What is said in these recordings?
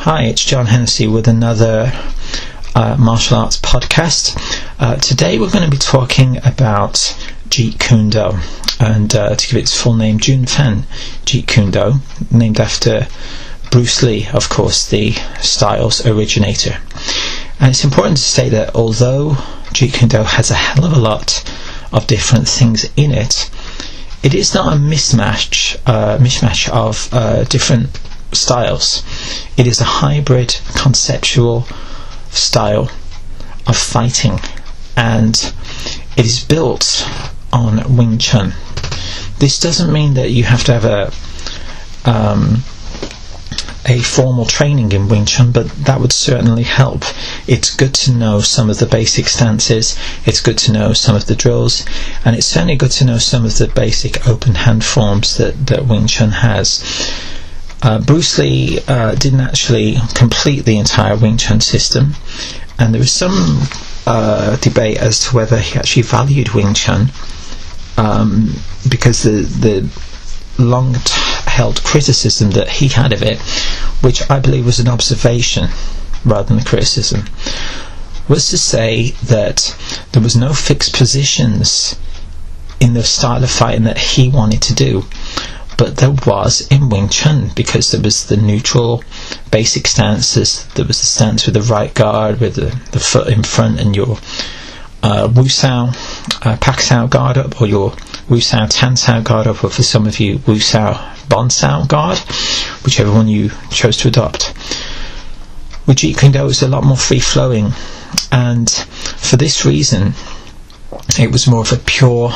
Hi, it's John Hennessy with another martial arts podcast. Today we're going to be talking about Jeet Kune Do, and to give its full name, Jeet Kune Do, named after Bruce Lee, of course, the style's originator. And it's important to state that although Jeet Kune Do has a hell of a lot of different things in it, it is not a mismatch of different styles. It is a hybrid conceptual style of fighting, and it is built on Wing Chun. This doesn't mean that you have to have a formal training in Wing Chun, but that would certainly help. It's good to know some of the basic stances, it's good to know some of the drills, and it's certainly good to know some of the basic open hand forms that Wing Chun has. Bruce Lee didn't actually complete the entire Wing Chun system, and there was some debate as to whether he actually valued Wing Chun, because the long-held criticism that he had of it, which I believe was an observation rather than a criticism, was to say that there was no fixed positions in the style of fighting that he wanted to do, but there was in Wing Chun, because there was the neutral basic stances. There was the stance with the right guard with the foot in front, and your Wu Sao Pak Sao guard up, or your Wu Sao Tan Sao guard up, or for some of you Wu Sao Bon Sao guard, whichever one you chose to adopt. With Jeet Kune Do it was a lot more free flowing, and for this reason it was more of a pure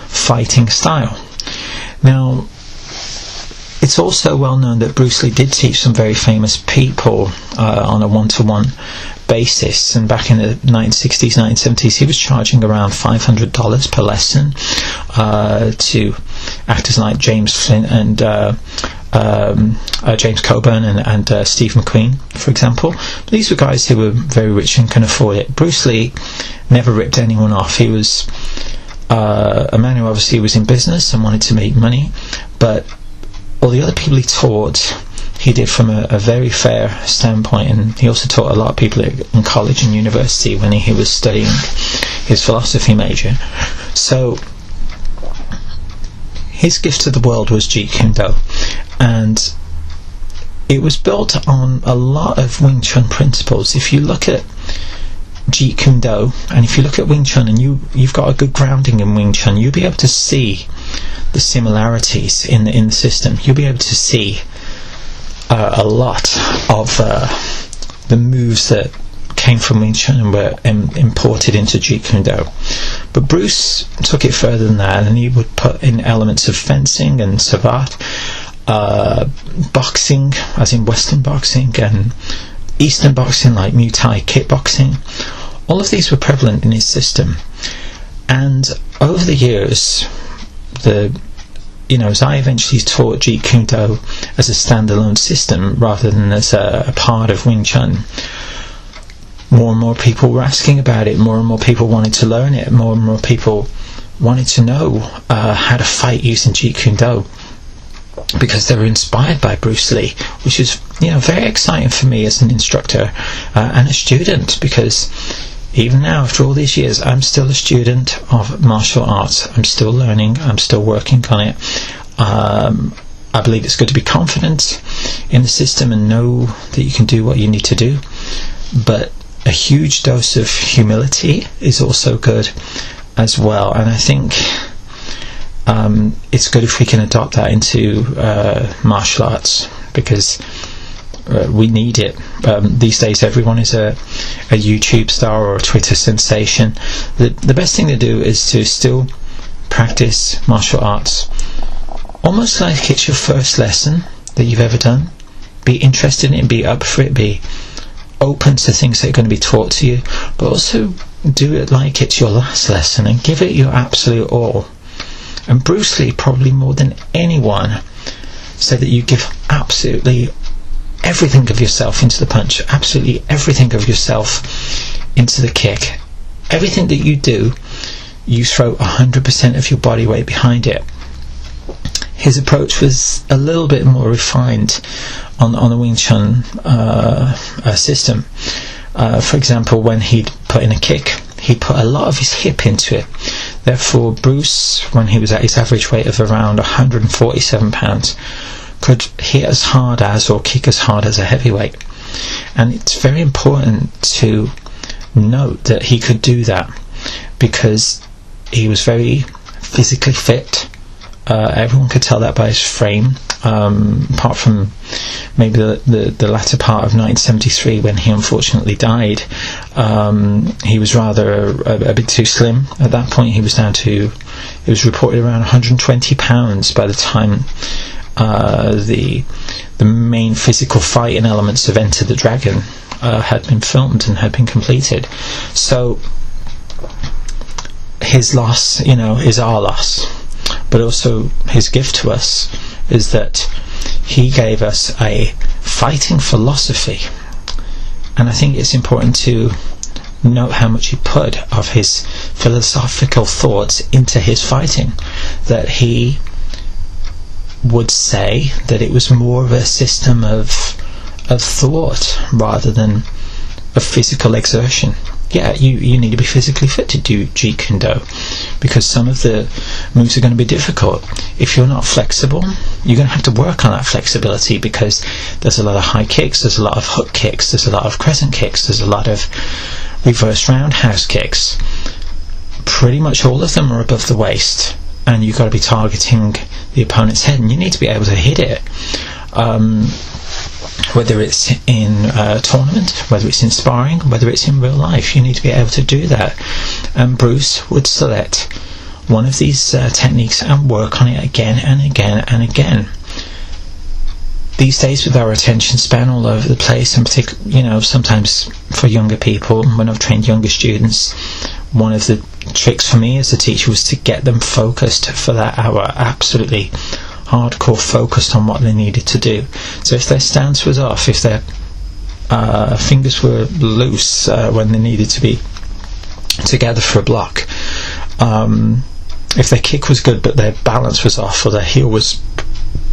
fighting style. Now, it's also well known that Bruce Lee did teach some very famous people on a one-to-one basis, and back in the 1960s, 1970s, he was charging around $500 per lesson to actors like James Flint and James Kobo and Steve McQueen, for example. These were guys who were very rich and can afford it. Bruce Lee never ripped anyone off. He was a man who obviously was in business and wanted to make money, but all the other people he taught, he did from a very fair standpoint, and he also taught a lot of people in college and university when he was studying his philosophy major. So his gift to the world was Jeet Kune Do, and it was built on a lot of Wing Chun principles. If you look at Jeet Kune Do, and if you look at Wing Chun, and you've got a good grounding in Wing Chun, you'll be able to see the similarities in the system. You'll be able to see a lot of the moves that came from Wing Chun and were imported into Jeet Kune Do. But Bruce took it further than that, and he would put in elements of fencing and savate, boxing, as in Western boxing, and Eastern boxing like Muay Thai kickboxing. All of these were prevalent in his system, and over the years, as I eventually taught Jeet Kune Do as a standalone system rather than as a part of Wing Chun, more and more people were asking about it, more and more people wanted to learn it, more and more people wanted to know how to fight using Jeet Kune Do, because they were inspired by Bruce Lee, which is very exciting for me as an instructor and a student, because even now, after all these years, I'm still a student of martial arts. I'm still learning, I'm still working on it. I believe it's good to be confident in the system and know that you can do what you need to do, but a huge dose of humility is also good as well, and I think it's good if we can adopt that into martial arts, because we need it. These days everyone is a YouTube star or a Twitter sensation. The best thing to do is to still practice martial arts almost like it's your first lesson that you've ever done. Be interested in it, be up for it, be open to things that are going to be taught to you, but also do it like it's your last lesson and give it your absolute all. And Bruce Lee, probably more than anyone, said that you give absolutely everything of yourself into the punch, absolutely everything of yourself into the kick. Everything that you do, you throw 100% of your body weight behind it. his approach was a little bit more refined on the Wing Chun system. For example, when he'd put in a kick, he put a lot of his hip into it. Therefore, Bruce, when he was at his average weight of around 147 pounds, could hit as hard as or kick as hard as a heavyweight. And it's very important to note that he could do that because he was very physically fit. Everyone could tell that by his frame, apart from maybe the latter part of 1973 when he unfortunately died. He was rather a bit too slim. At that point he was down to, it was reported, around 120 pounds by the time the main physical fighting elements of Enter the Dragon had been filmed and had been completed. So his loss, is our loss. But also his gift to us is that he gave us a fighting philosophy, and I think it's important to note how much he put of his philosophical thoughts into his fighting. That he would say that it was more of a system of thought rather than of physical exertion. Yeah, you need to be physically fit to do Jeet Kune Do, because some of the moves are going to be difficult. If you're not flexible, you're going to have to work on that flexibility, because there's a lot of high kicks, there's a lot of hook kicks, there's a lot of crescent kicks, there's a lot of reverse roundhouse kicks. Pretty much all of them are above the waist, and you've got to be targeting the opponent's head, and you need to be able to hit it. Whether it's in a tournament, whether it's in sparring, whether it's in real life, you need to be able to do that. And Bruce would select one of these techniques and work on it again and again and again. These days, with our attention span all over the place, and particularly, sometimes for younger people, when I've trained younger students, one of the tricks for me as a teacher was to get them focused for that hour, absolutely hardcore focused on what they needed to do. So if their stance was off, if their fingers were loose when they needed to be together for a block, if their kick was good but their balance was off, or their heel was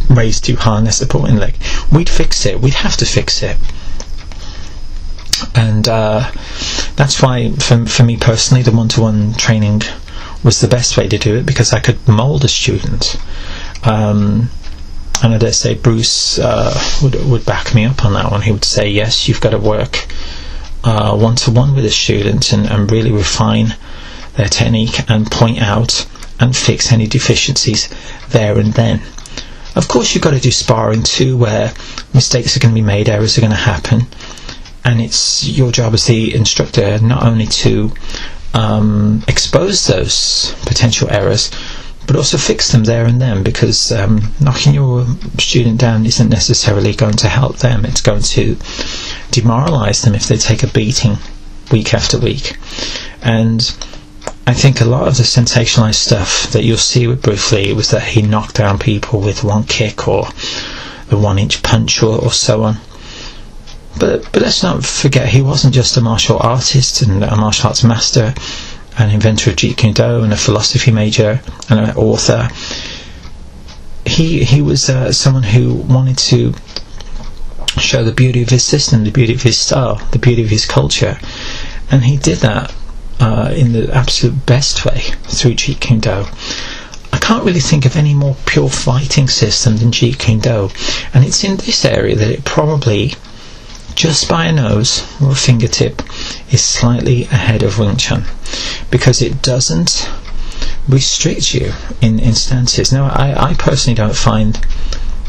raised too high on their supporting leg, we'd fix it. We'd have to fix it. And that's why for me personally, the one-to-one training was the best way to do it, because I could mould a student. And I dare say Bruce would back me up on that one. He would say, yes, you've got to work one-to-one with a student and really refine their technique and point out and fix any deficiencies there and then. Of course, you've got to do sparring too, where mistakes are going to be made, errors are going to happen, and it's your job as the instructor not only to expose those potential errors, but also fix them there and then, because knocking your student down isn't necessarily going to help them. It's going to demoralise them if they take a beating week after week. And I think a lot of the sensationalised stuff that you'll see with Bruce Lee was that he knocked down people with one kick or the 1-inch punch or so on. But let's not forget, he wasn't just a martial artist and a martial arts master, an inventor of Jeet Kune Do, and a philosophy major and an author. He was someone who wanted to show the beauty of his system, the beauty of his style, the beauty of his culture, and he did that in the absolute best way through Jeet Kune Do. I can't really think of any more pure fighting system than Jeet Kune Do, and it's in this area that it probably, just by a nose or a fingertip, is slightly ahead of Wing Chun, because it doesn't restrict you in stances. Now, I personally don't find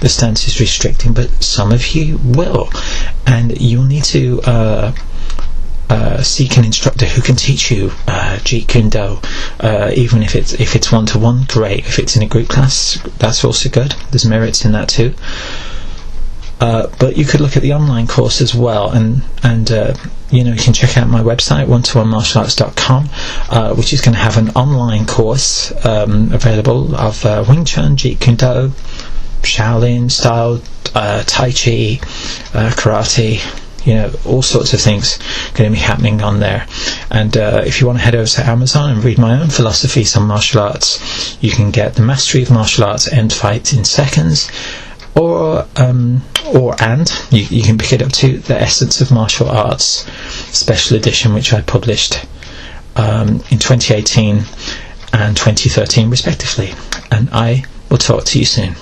the stances restricting, but some of you will, and you'll need to seek an instructor who can teach you Jeet Kune Do, even if it's one-to-one, great. If it's in a group class, that's also good. There's merits in that too. But you could look at the online course as well, and you can check out my website, one-to-one-martialarts.com, which is going to have an online course available of Wing Chun, Jeet Kune Do, Shaolin style, Tai Chi, karate, all sorts of things going to be happening on there. And if you want to head over to Amazon and read my own philosophies on martial arts, you can get The Mastery of Martial Arts End Fight in Seconds, or you can pick it up to The Essence of Martial Arts Special Edition, which I published in 2018 and 2013 respectively. And I will talk to you soon.